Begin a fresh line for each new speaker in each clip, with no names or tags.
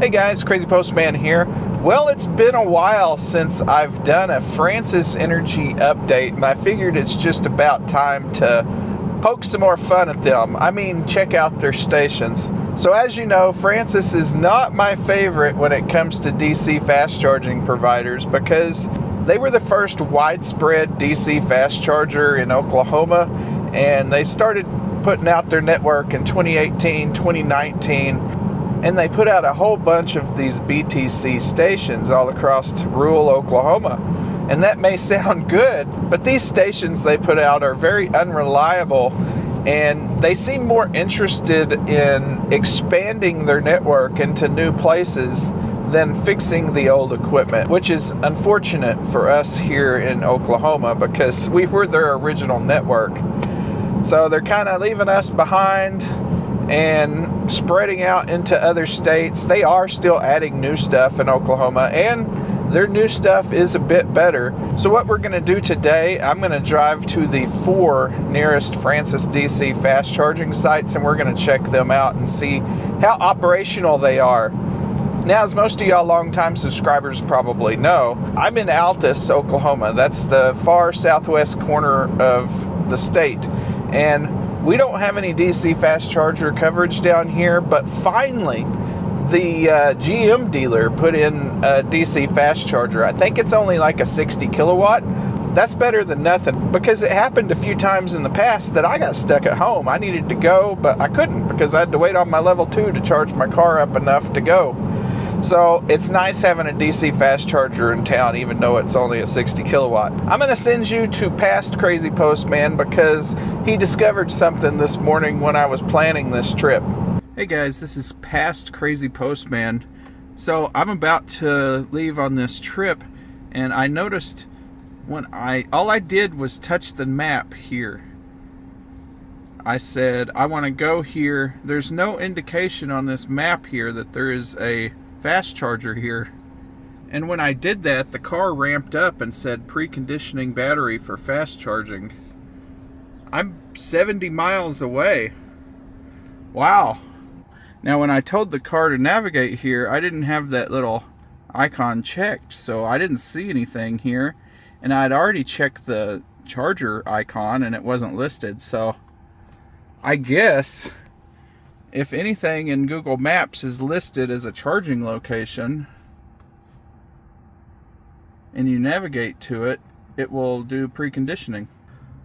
Hey guys, Crazy Postman here. Well, it's been a while since I've done a Francis Energy update, and I figured it's just about time to poke some more fun at them. I mean, check out their stations. So as you know, Francis is not my favorite when it comes to DC fast charging providers because they were the first widespread DC fast charger in Oklahoma, and they started putting out their network in 2018, 2019. And they put out a whole bunch of these BTC stations all across rural Oklahoma. And that may sound good, but these stations they put out are very unreliable, and they seem more interested in expanding their network into new places than fixing the old equipment, which is unfortunate for us here in Oklahoma because we were their original network. So they're kind of leaving us behind and spreading out into other states. They are still adding new stuff in Oklahoma, and their new stuff is a bit better. So what we're going to do today, I'm going to drive to the 4 nearest Francis DC fast charging sites, and we're going to check them out and see how operational they are. Now, as most of y'all longtime subscribers probably know, I'm in Altus, Oklahoma. That's the far southwest corner of the state, and we don't have any DC fast charger coverage down here, but finally the GM dealer put in a DC fast charger. I think it's only like a 60 kilowatt. That's better than nothing, because it happened a few times in the past that I got stuck at home. I needed to go, but I couldn't because I had to wait on my level 2 to charge my car up enough to go. So it's nice having a DC fast charger in town, even though it's only a 60 kilowatt. I'm going to send you to Past Crazy Postman because he discovered something this morning when I was planning this trip. Hey guys, this is Past Crazy Postman. So I'm about to leave on this trip, and I noticed when all I did was touch the map here. I said, I want to go here. There's no indication on this map here that there is a fast charger here. And when I did that, the car ramped up and said preconditioning battery for fast charging. I'm 70 miles away. Wow. Now when I told the car to navigate here, I didn't have that little icon checked, so I didn't see anything here. And I'd already checked the charger icon and it wasn't listed, so I guess if anything in Google Maps is listed as a charging location and you navigate to it, it will do preconditioning.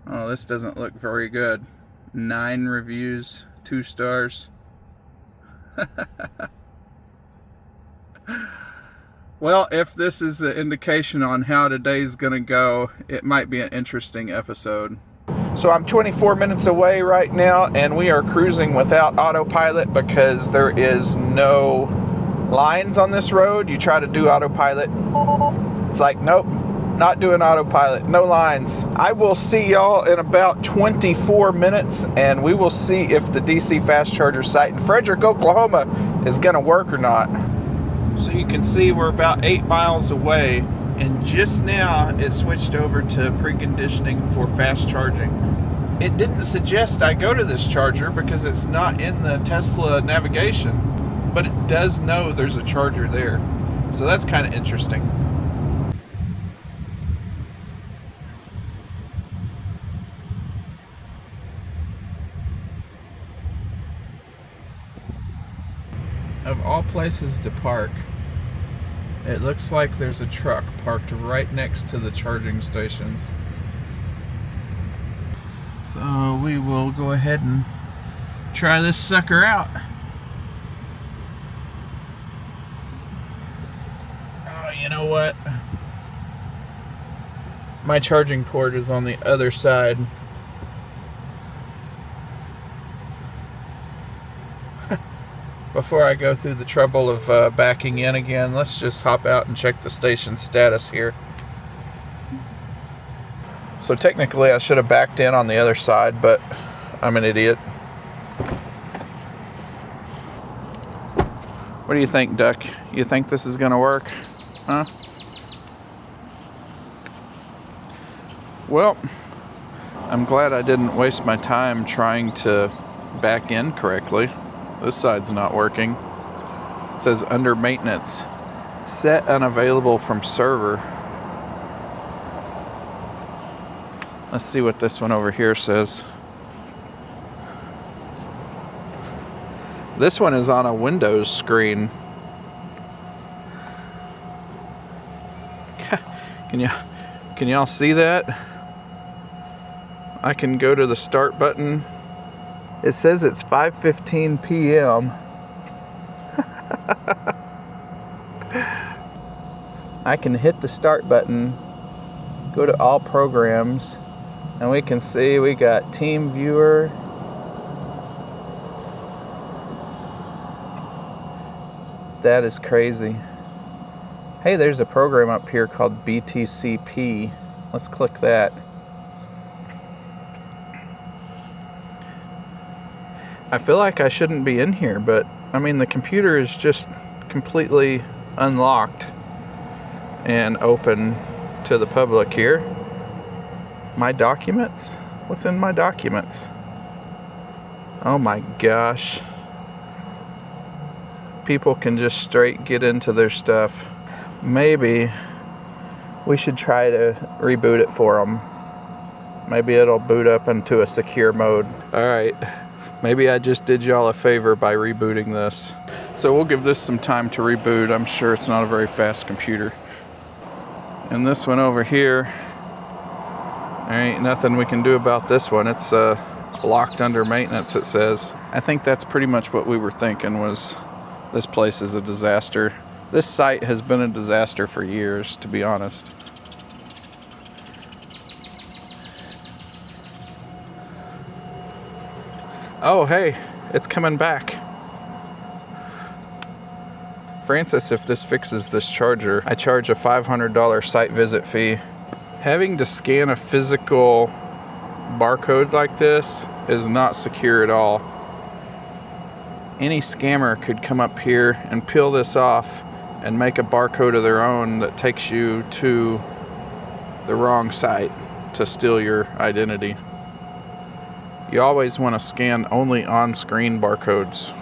Oh, this doesn't look very good. 9 reviews, 2 stars. Well, if this is an indication on how today's gonna go, it might be an interesting episode. So I'm 24 minutes away right now, and we are cruising without autopilot because there is no lines on this road. You try to do autopilot, it's like, nope, not doing autopilot, no lines. I will see y'all in about 24 minutes, and we will see if the DC fast charger site in Frederick, Oklahoma is gonna work or not. So you can see we're about 8 miles away, and just now it switched over to preconditioning for fast charging. It didn't suggest I go to this charger because it's not in the Tesla navigation, but it does know there's a charger there. So that's kind of interesting. Of all places to park, it looks like there's a truck parked right next to the charging stations. So we will go ahead and try this sucker out. Oh, you know what? My charging port is on the other side. Before I go through the trouble of backing in again, let's just hop out and check the station status here. So technically I should have backed in on the other side, but I'm an idiot. What do you think, Duck? You think this is gonna work? Huh? Well, I'm glad I didn't waste my time trying to back in correctly. This side's not working. It says under maintenance. Set unavailable from server. Let's see what this one over here says. This one is on a Windows screen. Can y'all see that? I can go to the start button. It says it's 5:15 p.m. I can hit the start button, go to all programs, and we can see we got Team Viewer. That is crazy. Hey, there's a program up here called BTCP. Let's click that. I feel like I shouldn't be in here, but I mean, the computer is just completely unlocked and open to the public here. My documents? What's in my documents? Oh my gosh. People can just straight get into their stuff. Maybe we should try to reboot it for them. Maybe it'll boot up into a secure mode. Alright, maybe I just did y'all a favor by rebooting this. So we'll give this some time to reboot. I'm sure it's not a very fast computer. And this one over here, there ain't nothing we can do about this one. It's locked under maintenance, it says. I think that's pretty much what we were thinking, was this place is a disaster. This site has been a disaster for years, to be honest. Oh, hey, it's coming back. Francis, if this fixes this charger, I charge a $500 site visit fee. Having to scan a physical barcode like this is not secure at all. Any scammer could come up here and peel this off and make a barcode of their own that takes you to the wrong site to steal your identity. You always want to scan only on-screen barcodes.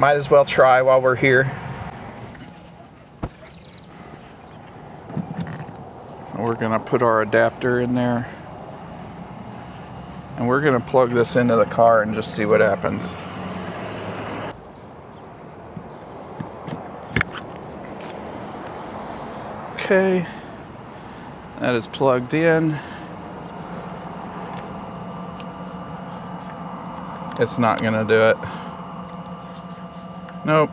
Might as well try while we're here. We're gonna put our adapter in there, and we're gonna plug this into the car and just see what happens. Okay, that is plugged in. It's not gonna do it. Nope.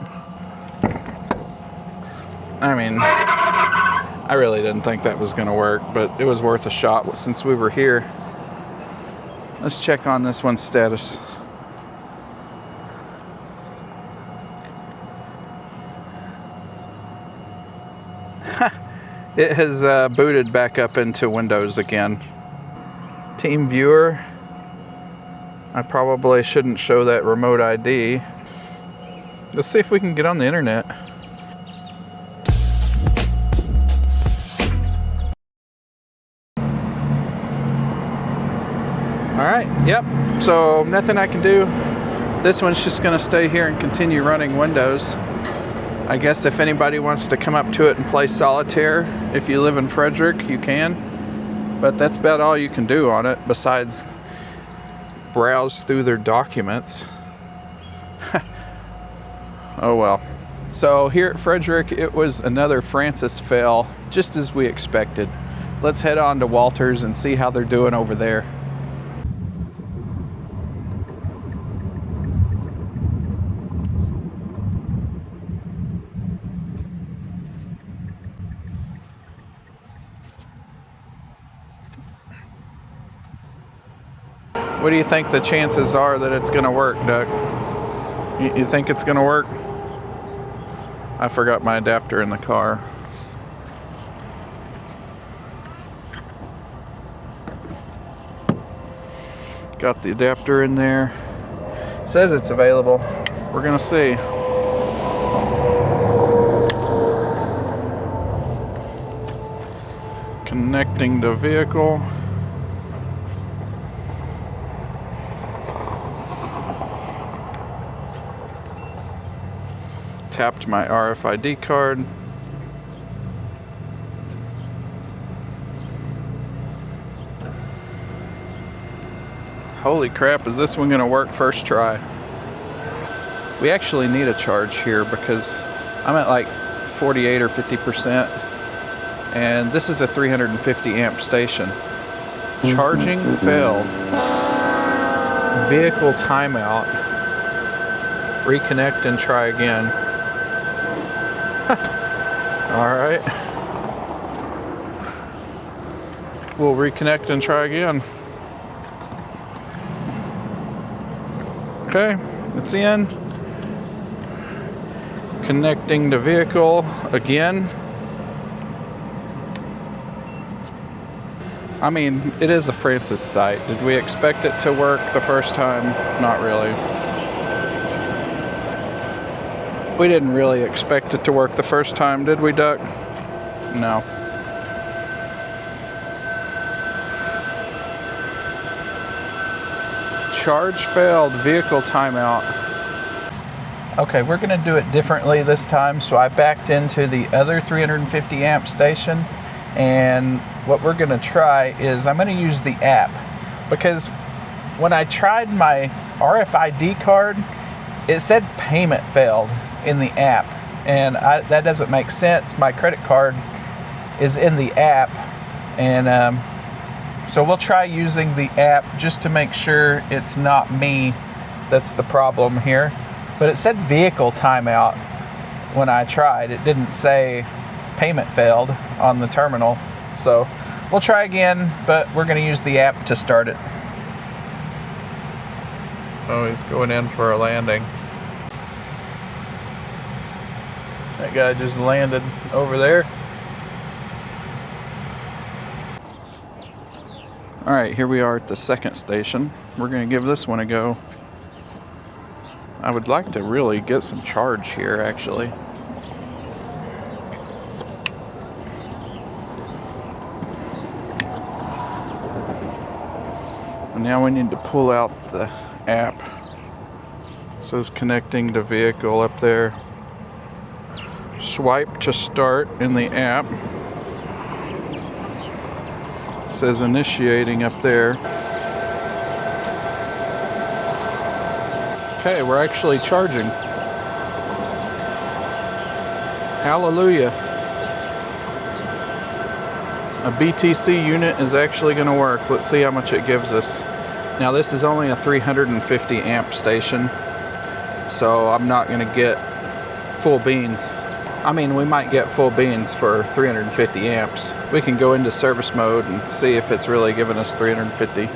I mean, I really didn't think that was gonna work, but it was worth a shot since we were here. Let's check on this one's status. It has booted back up into Windows again. Team Viewer. I probably shouldn't show that remote ID. Let's see if we can get on the internet. Alright, yep. So nothing I can do. This one's just going to stay here and continue running Windows. I guess if anybody wants to come up to it and play solitaire, if you live in Frederick, you can. But that's about all you can do on it, besides browse through their documents. Oh well. So here at Frederick, it was another Francis fail, just as we expected. Let's head on to Walters and see how they're doing over there. What do you think the chances are that it's going to work, Doug? You think it's going to work? I forgot my adapter in the car. Got the adapter in there. It says it's available. We're going to see. Connecting the vehicle. tapped my RFID card. Holy crap, is this one gonna work first try? We actually need a charge here because I'm at like 48 or 50%, and this is a 350 amp station. Charging failed. Vehicle timeout. Reconnect and try again. Alright. We'll reconnect and try again. Okay, it's in. Connecting to vehicle again. I mean, it is a Francis site. Did we expect it to work the first time? Not really. We didn't really expect it to work the first time, did we, Duck? No. Charge failed, vehicle timeout. Okay, we're gonna do it differently this time. So I backed into the other 350 amp station, and what we're gonna try is I'm gonna use the app, because when I tried my RFID card, it said payment failed in the app, and that doesn't make sense. My credit card is in the app, and so we'll try using the app just to make sure it's not me that's the problem here. But it said vehicle timeout when I tried. It didn't say payment failed on the terminal. So we'll try again, but we're going to use the app to start it. Oh, he's going in for a landing. That guy just landed over there. All right, here we are at the second station. We're going to give this one a go. I would like to really get some charge here, actually. And now we need to pull out the app. It says connecting to vehicle up there. Swipe to start in the app. It says initiating up there. Okay, we're actually charging. Hallelujah. A BTC unit is actually going to work. Let's see how much it gives us. Now this is only a 350 amp station, so I'm not going to get full beans. I mean, we might get full beans for 350 amps. We can go into service mode and see if it's really giving us 350.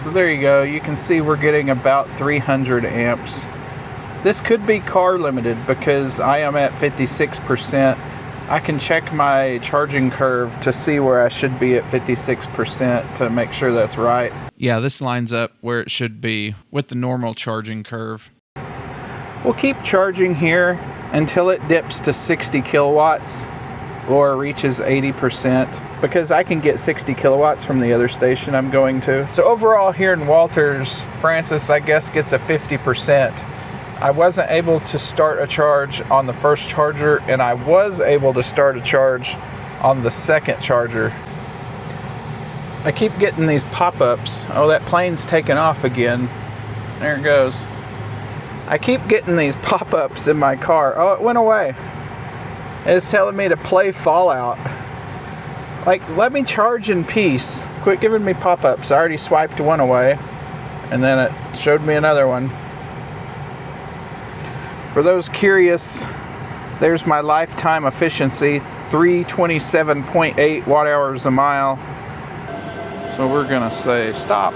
So there you go. You can see we're getting about 300 amps. This could be car limited because I am at 56%. I can check my charging curve to see where I should be at 56% to make sure that's right. Yeah, this lines up where it should be with the normal charging curve. We'll keep charging here until it dips to 60 kilowatts or reaches 80%, because I can get 60 kilowatts from the other station I'm going to. So overall here in Walters, Francis, I guess, gets a 50%. I wasn't able to start a charge on the first charger, and I was able to start a charge on the second charger. I keep getting these pop-ups. Oh, that plane's taking off again. There it goes. I keep getting these pop-ups in my car. Oh, it went away. It's telling me to play Fallout. Like, let me charge in peace. Quit giving me pop-ups. I already swiped one away, and then it showed me another one. For those curious, there's my lifetime efficiency, 327.8 watt hours a mile. So we're gonna say stop.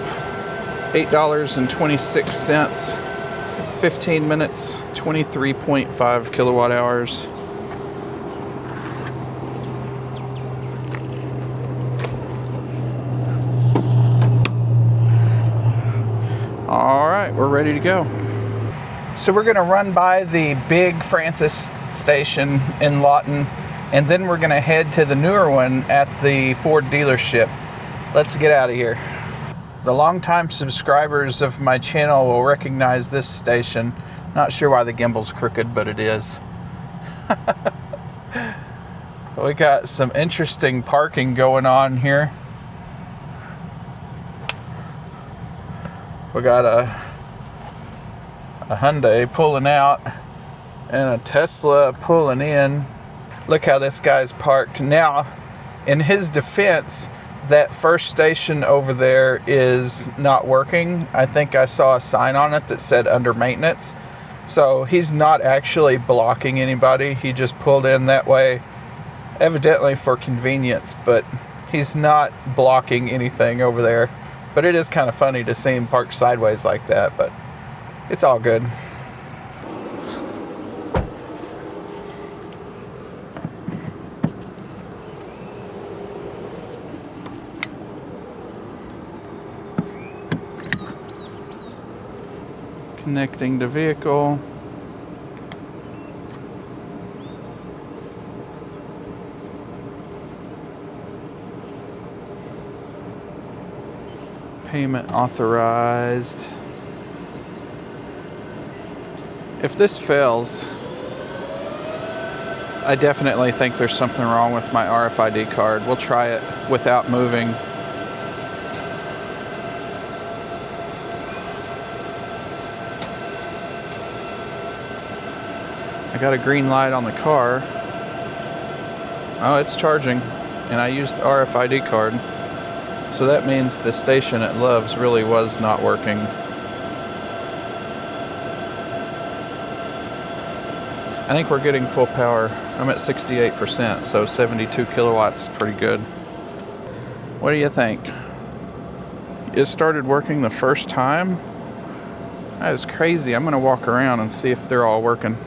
$8.26, 15 minutes, 23.5 kilowatt hours. All right, we're ready to go. So we're gonna run by the big Francis station in Lawton, and then we're gonna head to the newer one at the Ford dealership. Let's get out of here. The longtime subscribers of my channel will recognize this station. Not sure why the gimbal's crooked, but it is. We got some interesting parking going on here. We got a Hyundai pulling out and a Tesla pulling in. Look how this guy's parked. Now, in his defense, that first station over there is not working. I think I saw a sign on it that said under maintenance. So he's not actually blocking anybody. He just pulled in that way, evidently for convenience, but he's not blocking anything over there. But it is kind of funny to see him parked sideways like that, but it's all good. Connecting to vehicle. Payment authorized. If this fails, I definitely think there's something wrong with my RFID card. We'll try it without moving. I got a green light on the car. Oh, it's charging, and I used the RFID card. So that means the station at Love's really was not working. I think we're getting full power. I'm at 68%, so 72 kilowatts, pretty good. What do you think? It started working the first time? That is crazy. I'm gonna walk around and see if they're all working.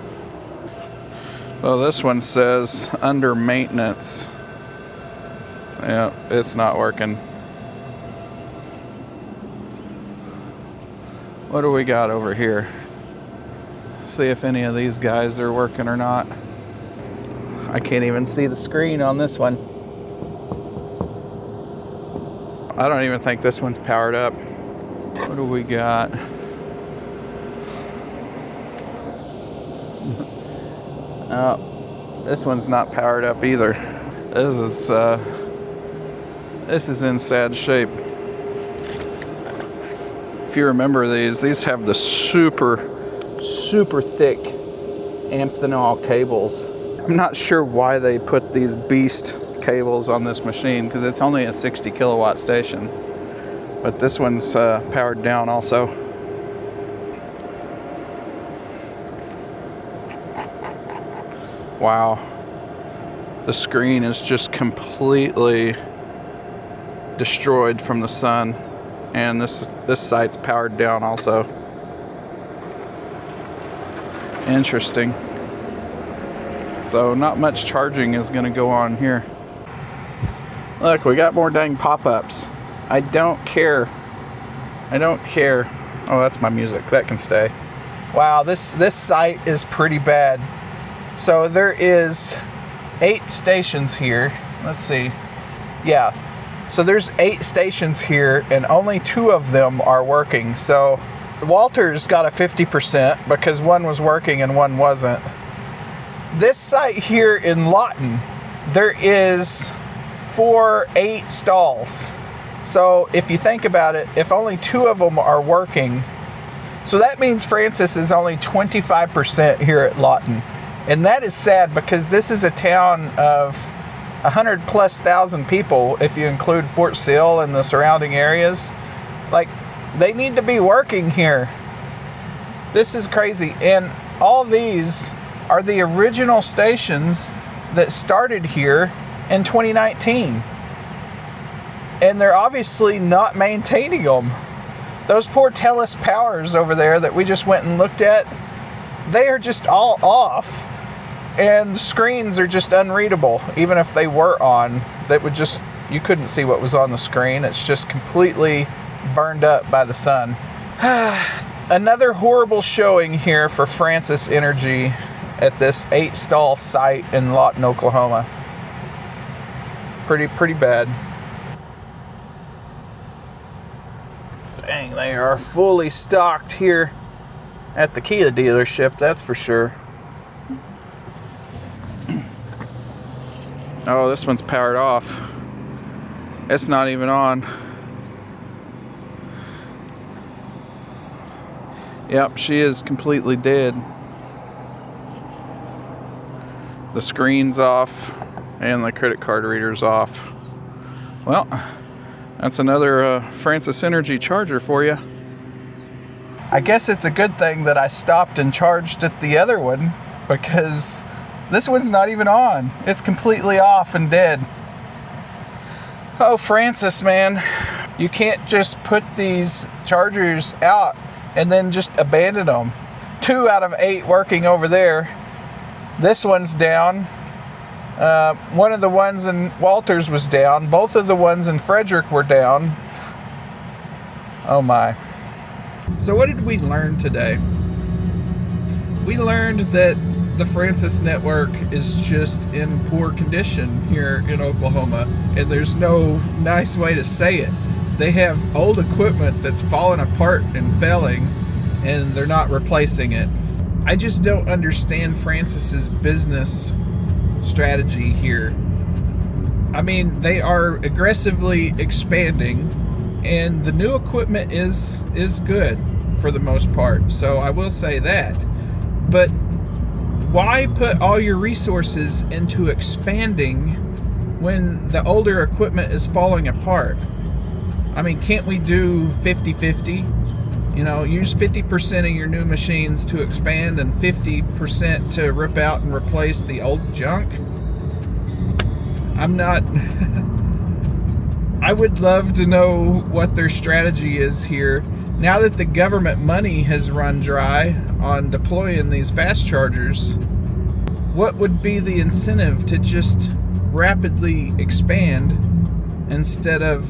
Well, this one says under maintenance. Yeah, it's not working. What do we got over here? See if any of these guys are working or not. I can't even see the screen on this one. I don't even think this one's powered up. What do we got? Oh, this one's not powered up either. This is in sad shape. If you remember these have the super thick Amphenol cables. I'm not sure why they put these beast cables on this machine, because it's only a 60 kilowatt station. But this one's powered down also. Wow. The screen is just completely destroyed from the sun. And this site's powered down also. Interesting. So not much charging is going to go on here. Look, we got more dang pop-ups. I don't care. I don't care. Oh, that's my music. That can stay. Wow, this site is pretty bad. So there is 8 stations here. Let's see. Yeah. So there's 8 stations here, and only 2 of them are working. So Walter's got a 50% because one was working and one wasn't. This site here in Lawton, there is 8 stalls. So if you think about it, if only 2 of them are working, so that means Francis is only 25% here at Lawton. And that is sad, because this is a town of 100,000+ people if you include Fort Sill and the surrounding areas. Like, they need to be working here. This is crazy. And all these are the original stations that started here in 2019. And they're obviously not maintaining them. Those poor Telus Powers over there that we just went and looked at, they are just all off. And the screens are just unreadable. Even if they were on, that would just, you couldn't see what was on the screen. It's just completely burned up by the sun. Another horrible showing here for Francis Energy at this 8-stall site in Lawton, Oklahoma. Pretty bad. Dang, they are fully stocked here. at the Kia dealership, that's for sure. Oh, this one's powered off. It's not even on. Yep, she is completely dead. The screen's off and the credit card reader's off. Well, that's another Francis Energy charger for you. I guess it's a good thing that I stopped and charged at the other one, because this one's not even on. It's completely off and dead. Oh, Francis, man. You can't just put these chargers out and then just abandon them. 2 out of 8 working over there. This one's down. One of the ones in Walters was down. Both of the ones in Frederick were down. Oh my. So what did we learn today? We learned that the Francis network is just in poor condition here in Oklahoma, and there's no nice way to say it. They have old equipment that's fallen apart and failing, and they're not replacing it. I just don't understand Francis's business strategy here. I mean, they are aggressively expanding, and the new equipment is good for the most part, so I will say that. But why put all your resources into expanding when the older equipment is falling apart? I mean, can't we do 50-50? You know, use 50% of your new machines to expand and 50% to rip out and replace the old junk? I'm not... I would love to know what their strategy is here. Now that the government money has run dry on deploying these fast chargers, what would be the incentive to just rapidly expand instead of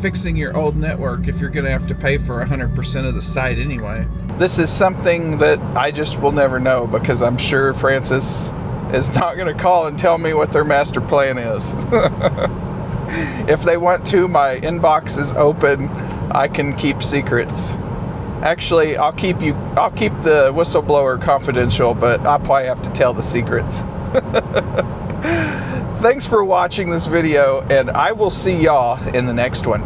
fixing your old network if you're going to have to pay for 100% of the site anyway? This is something that I just will never know, because I'm sure Francis is not going to call and tell me what their master plan is. If they want to, my inbox is open. I can keep secrets. Actually, I'll keep the whistleblower confidential, but I'll probably have to tell the secrets. Thanks for watching this video, and I will see y'all in the next one.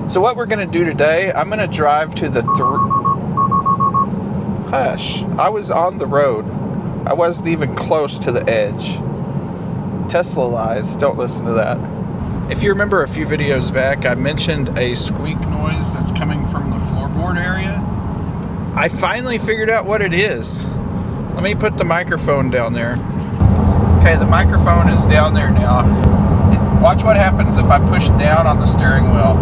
So what we're going to do today, I'm going to drive to the... Hush. I was on the road. I wasn't even close to the edge. Tesla lies. Don't listen to that. If you remember a few videos back, I mentioned a squeak noise that's coming from the floorboard area. I finally figured out what it is. Let me put the microphone down there. Okay, the microphone is down there now. Watch what happens if I push down on the steering wheel.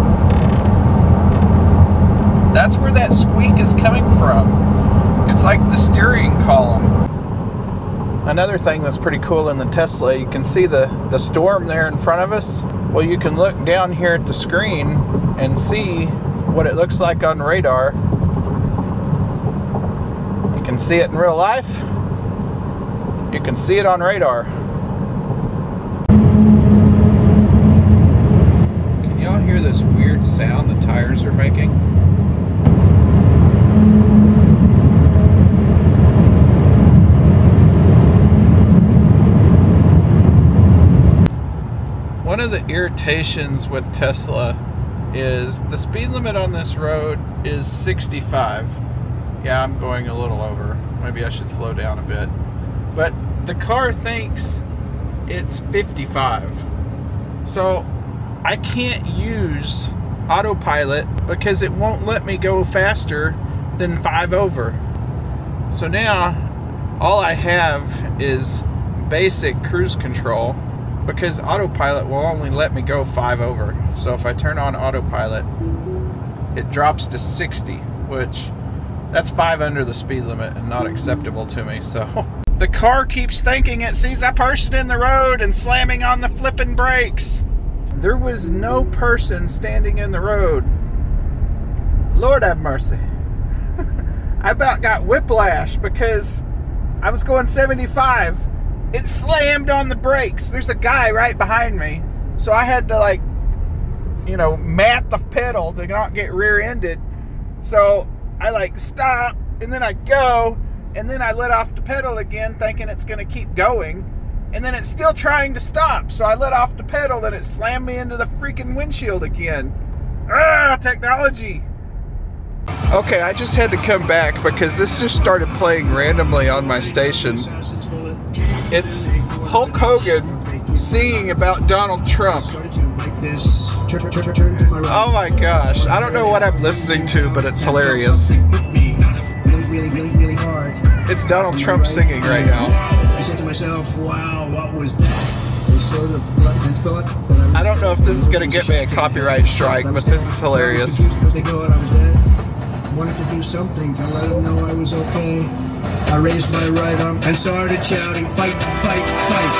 That's where that squeak is coming from. It's like the steering column. Another thing that's pretty cool in the Tesla, you can see the storm there in front of us. Well, you can look down here at the screen and see what it looks like on radar. You can see it in real life. You can see it on radar. Can y'all hear this weird sound the tires are making? One of the irritations with Tesla is the speed limit on this road is 65. Yeah, I'm going a little over. Maybe I should slow down a bit. But the car thinks it's 55. So I can't use autopilot because it won't let me go faster than 5 over. So now all I have is basic cruise control, because autopilot will only let me go 5 over. So if I turn on autopilot, it drops to 60, which that's 5 under the speed limit and not acceptable to me. So the car keeps thinking it sees a person in the road and slamming on the flipping brakes. There was no person standing in the road. Lord have mercy. I about got whiplash because I was going 75. It slammed on the brakes. There's a guy right behind me. So I had to mat the pedal to not get rear-ended. So I like stop, and then I go, and then I let off the pedal again, thinking it's going to keep going, and then it's still trying to stop. So I let off the pedal, and it slammed me into the freaking windshield again. Technology. Okay, I just had to come back because this just started playing randomly on my station. It's Hulk Hogan singing about Donald Trump. Oh my gosh, I don't know what I'm listening to, but it's hilarious. It's Donald Trump singing right now.
I said to myself, wow, what was that?
I don't know if this is going to get me a copyright strike, but this is hilarious.
Because they thought I was dead. Wanted to do something to let them know I was okay. I raised my right arm and started shouting, fight, fight, fight.